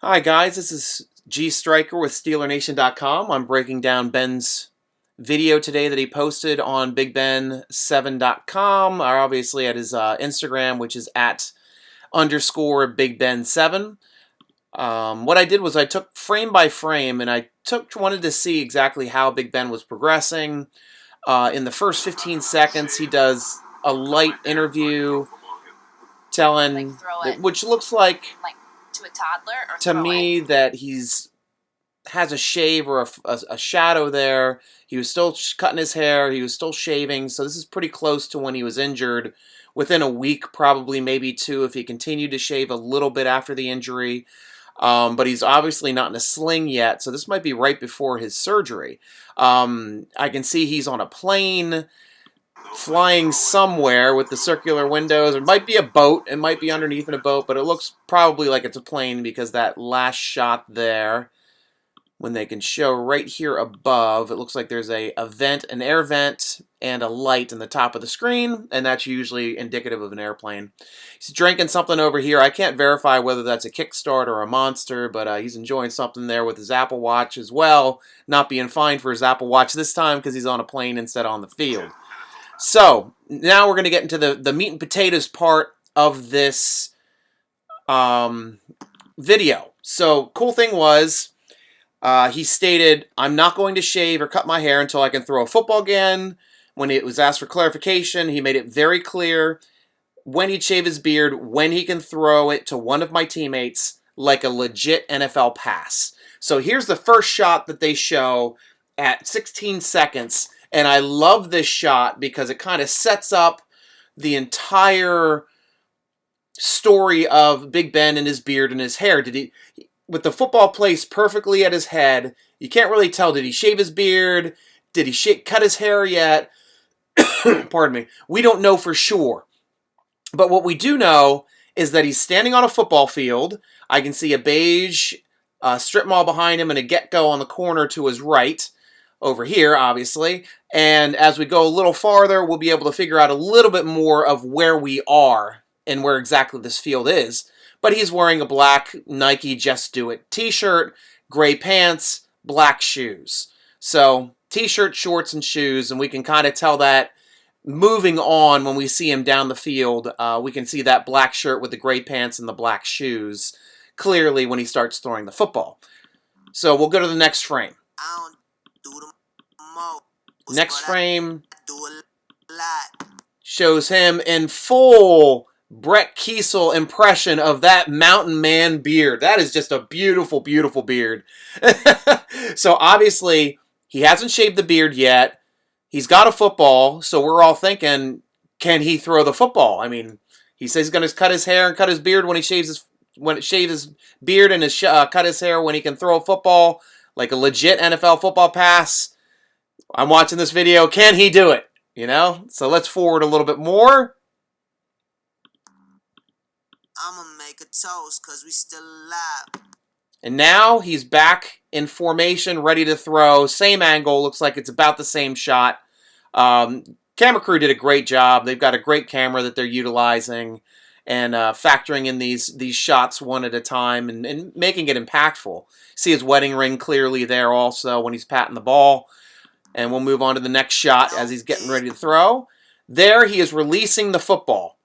Hi guys, this is G.Stryker with SteelerNation.com. I'm breaking down Ben's video today that he posted on BigBen7.com, or obviously at his Instagram, which is at _BigBen7. What I did was I took frame by frame and I wanted to see exactly how Big Ben was progressing. In the first 15 seconds, he does a light interview telling, which looks like to a toddler, or to me that has a shave or a shadow there. He was still cutting his hair. He was still shaving. So this is pretty close to when he was injured. Within a week, probably, maybe two, if he continued to shave a little bit after the injury. But he's obviously not in a sling yet, so this might be right before his surgery. I can see he's on a plane flying somewhere with the circular windows. It might be a boat. It might be underneath in a boat, but it looks probably like it's a plane because that last shot there, when they can show right here above, it looks like there's a vent, an air vent, and a light in the top of the screen, and that's usually indicative of an airplane. He's drinking something over here. I can't verify whether that's a Kickstart or a Monster, but he's enjoying something there with his Apple Watch as well, not being fined for his Apple Watch this time because he's on a plane instead on the field. So, now we're going to get into the meat and potatoes part of this video. So, cool thing was, he stated, "I'm not going to shave or cut my hair until I can throw a football again." When it was asked for clarification, he made it very clear when he'd shave his beard, when he can throw it to one of my teammates like a legit NFL pass. So here's the first shot that they show at 16 seconds. And I love this shot because it kind of sets up the entire story of Big Ben and his beard and his hair. With the football placed perfectly at his head, you can't really tell. Did he shave his beard? Did he cut his hair yet? Pardon me. We don't know for sure. But what we do know is that he's standing on a football field. I can see a beige strip mall behind him and a get-go on the corner to his right. Over here, obviously. And as we go a little farther, we'll be able to figure out a little bit more of where we are and where exactly this field is. But he's wearing a black Nike Just Do It t-shirt, gray pants, black shoes. So, t-shirt, shorts, and shoes, and we can kind of tell that moving on when we see him down the field. We can see that black shirt with the gray pants and the black shoes clearly when he starts throwing the football. So, we'll go to the next frame. Next frame shows him in full Brett Kiesel impression of that mountain man beard. That is just a beautiful, beautiful beard. So obviously, he hasn't shaved the beard yet. He's got a football, so we're all thinking, can he throw the football? I mean, he says he's going to cut his hair and cut his beard when he shaves his beard and cut his hair when he can throw a football like a legit NFL football pass. I'm watching this video. Can he do it? You know? So let's forward a little bit more. I'ma make a toast because we still alive. And now he's back in formation, ready to throw. Same angle. Looks like it's about the same shot. Camera crew did a great job. They've got a great camera that they're utilizing and factoring in these shots one at a time and making it impactful. See his wedding ring clearly there also when he's patting the ball. And we'll move on to the next shot as he's getting ready to throw. There he is releasing the football.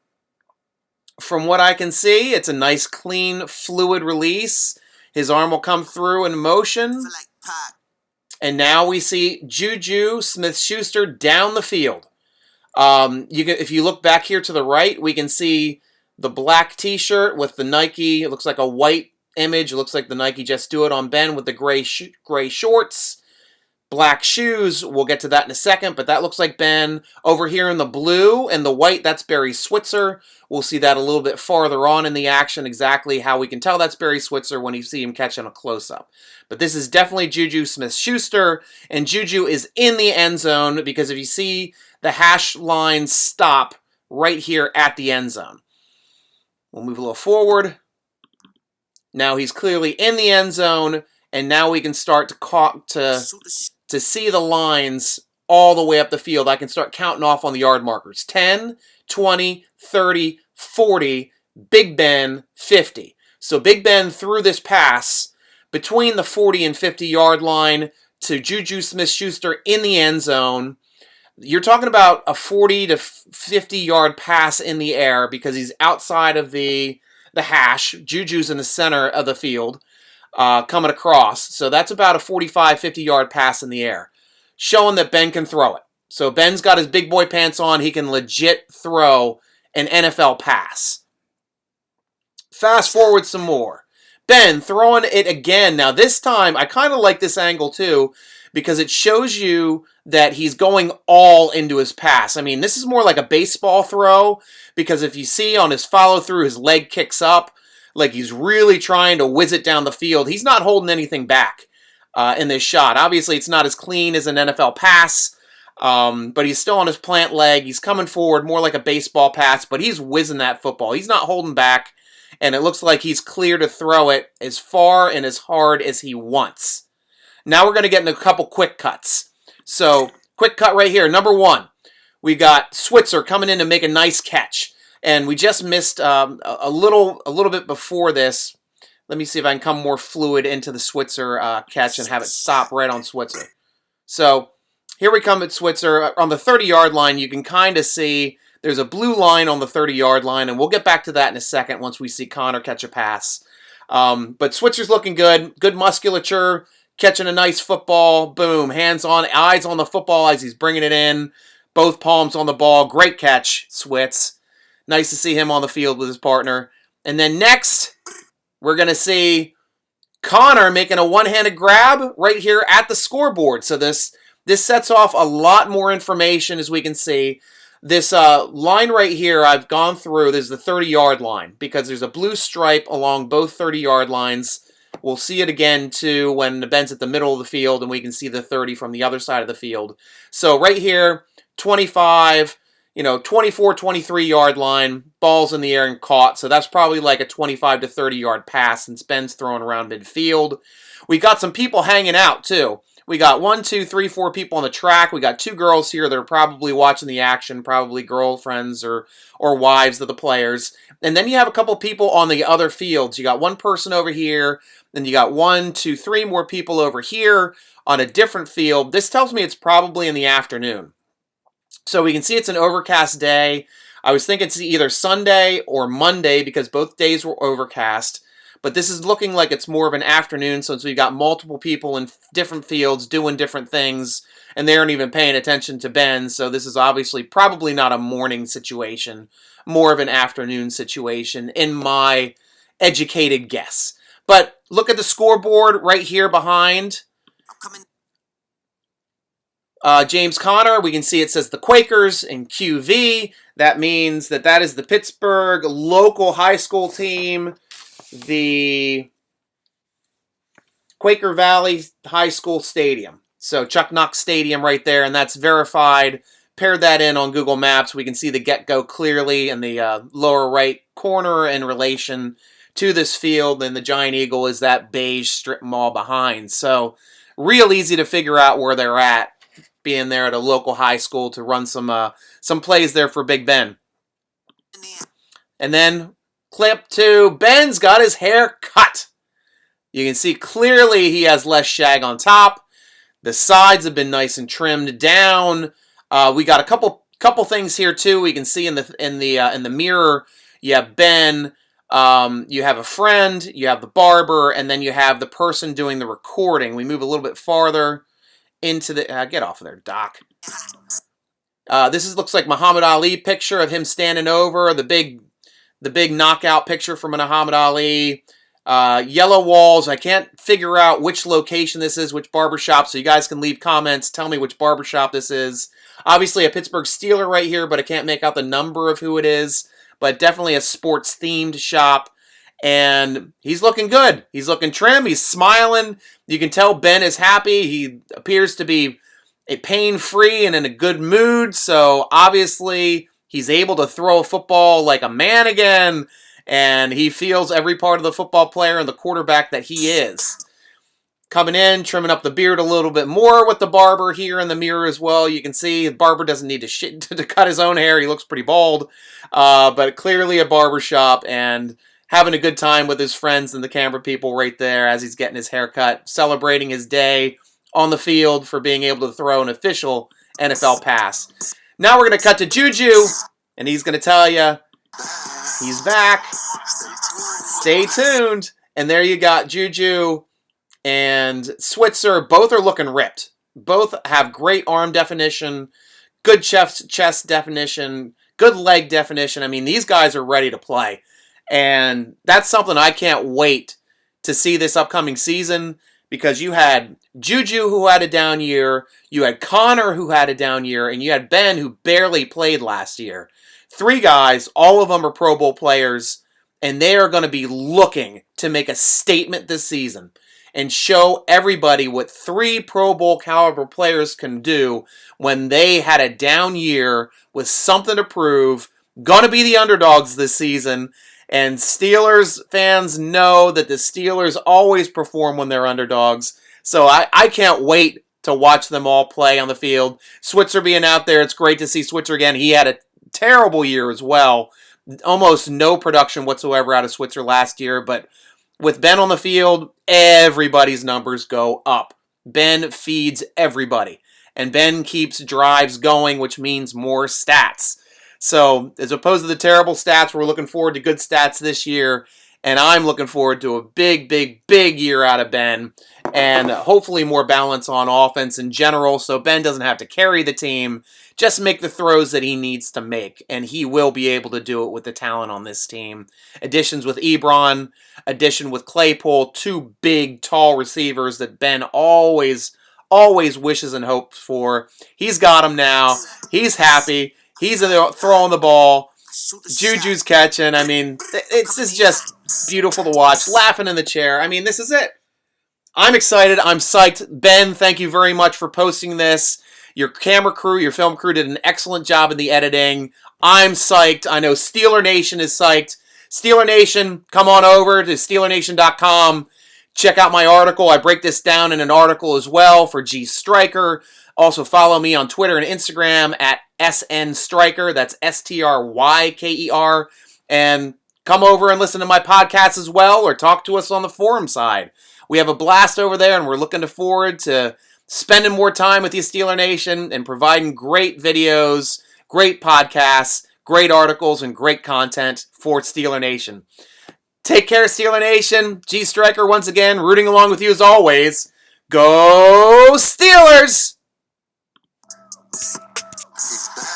From what I can see, it's a nice, clean, fluid release. His arm will come through in motion. And now we see Juju Smith-Schuster down the field. If you look back here to the right, we can see the black t-shirt with the Nike. It looks like a white image. It looks like the Nike Just Do It on Ben with the gray shorts. Black shoes, we'll get to that in a second, but that looks like Ben. Over here in the blue and the white, that's Barry Switzer. We'll see that a little bit farther on in the action, exactly how we can tell that's Barry Switzer when you see him catching a close-up. But this is definitely Juju Smith-Schuster, and Juju is in the end zone because if you see the hash line stop right here at the end zone. We'll move a little forward. Now he's clearly in the end zone, and now we can start to see the lines all the way up the field. I can start counting off on the yard markers. 10, 20, 30, 40, Big Ben, 50. So Big Ben threw this pass between the 40 and 50-yard line to Juju Smith-Schuster in the end zone. You're talking about a 40 to 50-yard pass in the air because he's outside of the hash. Juju's in the center of the field coming across. So that's about a 45, 50-yard pass in the air, showing that Ben can throw it. So Ben's got his big boy pants on. He can legit throw an NFL pass. Fast forward some more. Ben throwing it again. Now this time, I kind of like this angle too because it shows you that he's going all into his pass. I mean, this is more like a baseball throw because if you see on his follow through, his leg kicks up like he's really trying to whiz it down the field. He's not holding anything back in this shot. Obviously, it's not as clean as an NFL pass, but he's still on his plant leg. He's coming forward more like a baseball pass, but he's whizzing that football. He's not holding back, and it looks like he's clear to throw it as far and as hard as he wants. Now we're going to get into a couple quick cuts. So, quick cut right here. Number one, we got Switzer coming in to make a nice catch. And we just missed a little bit before this. Let me see if I can come more fluid into the Switzer catch and have it stop right on Switzer. So, here we come at Switzer. On the 30-yard line, you can kind of see there's a blue line on the 30-yard line, and we'll get back to that in a second once we see Connor catch a pass. But Switzer's looking good. Good musculature. Catching a nice football, boom, hands on, eyes on the football as he's bringing it in, both palms on the ball, great catch, Switz. Nice to see him on the field with his partner. And then next, we're going to see Connor making a one-handed grab right here at the scoreboard. So this sets off a lot more information as we can see. This line right here I've gone through, this is the 30-yard line because there's a blue stripe along both 30-yard lines. We'll see it again, too, when Ben's at the middle of the field, and we can see the 30 from the other side of the field. So right here, 25, 24, 23-yard line, ball's in the air and caught. So that's probably like a 25 to 30-yard pass since Ben's throwing around midfield. We got some people hanging out, too. We got 1, 2, 3, 4 people on the track. We got 2 girls here that are probably watching the action, probably girlfriends or wives of the players. And then you have a couple people on the other fields. You got one person over here, then you got 1, 2, 3 more people over here on a different field. This tells me it's probably in the afternoon. So we can see it's an overcast day. I was thinking it's either Sunday or Monday because both days were overcast. But this is looking like it's more of an afternoon since we've got multiple people in different fields doing different things, and they aren't even paying attention to Ben, so this is obviously probably not a morning situation, more of an afternoon situation, in my educated guess. But look at the scoreboard right here behind James Conner. We can see it says the Quakers in QV. That means that is the Pittsburgh local high school team, the Quaker Valley High School Stadium. So Chuck Knox Stadium right there, and that's verified. Paired that in on Google Maps. We can see the get-go clearly in the lower right corner in relation to this field, and the Giant Eagle is that beige strip mall behind. So real easy to figure out where they're at, being there at a local high school to run some plays there for Big Ben. And then clip 2, Ben's got his hair cut. You can see clearly he has less shag on top. The sides have been nice and trimmed down. We got a couple things here too. We can see in the mirror. You have Ben. You have a friend. You have the barber, and then you have the person doing the recording. We move a little bit farther into the. Get off of there, Doc. This looks like Muhammad Ali picture of him standing over the big knockout picture from Muhammad Ali. Yellow walls. I can't figure out which location this is, which barbershop, so you guys can leave comments. Tell me which barbershop this is. Obviously a Pittsburgh Steeler right here, but I can't make out the number of who it is. But definitely a sports-themed shop. And he's looking good. He's looking trim. He's smiling. You can tell Ben is happy. He appears to be pain-free and in a good mood. So obviously he's able to throw a football like a man again. And he feels every part of the football player and the quarterback that he is. Coming in, trimming up the beard a little bit more with the barber here in the mirror as well. You can see the barber doesn't need to cut his own hair. He looks pretty bald. But clearly a barber shop, and having a good time with his friends and the camera people right there as he's getting his haircut, celebrating his day on the field for being able to throw an official NFL pass. Now we're going to cut to Juju, and he's going to tell you he's back. Stay tuned. And there you got Juju and Switzer. Both are looking ripped. Both have great arm definition, good chest definition, good leg definition. I mean, these guys are ready to play. And that's something I can't wait to see this upcoming season, because you had Juju, who had a down year, you had Connor, who had a down year, and you had Ben, who barely played last year. 3 guys, all of them are Pro Bowl players, and they are going to be looking to make a statement this season and show everybody what 3 Pro Bowl caliber players can do when they had a down year with something to prove. Going to be the underdogs this season. And Steelers fans know that the Steelers always perform when they're underdogs. So I can't wait to watch them all play on the field. Switzer being out there, it's great to see Switzer again. He had a terrible year as well. Almost no production whatsoever out of Switzer last year. But with Ben on the field, everybody's numbers go up. Ben feeds everybody. And Ben keeps drives going, which means more stats. So, as opposed to the terrible stats, we're looking forward to good stats this year. And I'm looking forward to a big, big, big year out of Ben. And hopefully more balance on offense in general, so Ben doesn't have to carry the team. Just make the throws that he needs to make. And he will be able to do it with the talent on this team. Additions with Ebron, addition with Claypool. 2 big, tall receivers that Ben always wishes and hopes for. He's got them now. He's happy. He's throwing the ball. Juju's catching. I mean, it's just beautiful to watch. Laughing in the chair. I mean, this is it. I'm excited. I'm psyched. Ben, thank you very much for posting this. Your camera crew, your film crew did an excellent job in the editing. I'm psyched. I know Steeler Nation is psyched. Steeler Nation, come on over to SteelerNation.com. Check out my article. I break this down in an article as well for G.Stryker. Also follow me on Twitter and Instagram at SN_Stryker. That's STRYKER. And come over and listen to my podcast as well, or talk to us on the forum side. We have a blast over there, and we're looking forward to spending more time with you, Steeler Nation, and providing great videos, great podcasts, great articles, and great content for Steeler Nation. Take care, Steeler Nation. G.Stryker once again, rooting along with you as always. Go Steelers! It's back.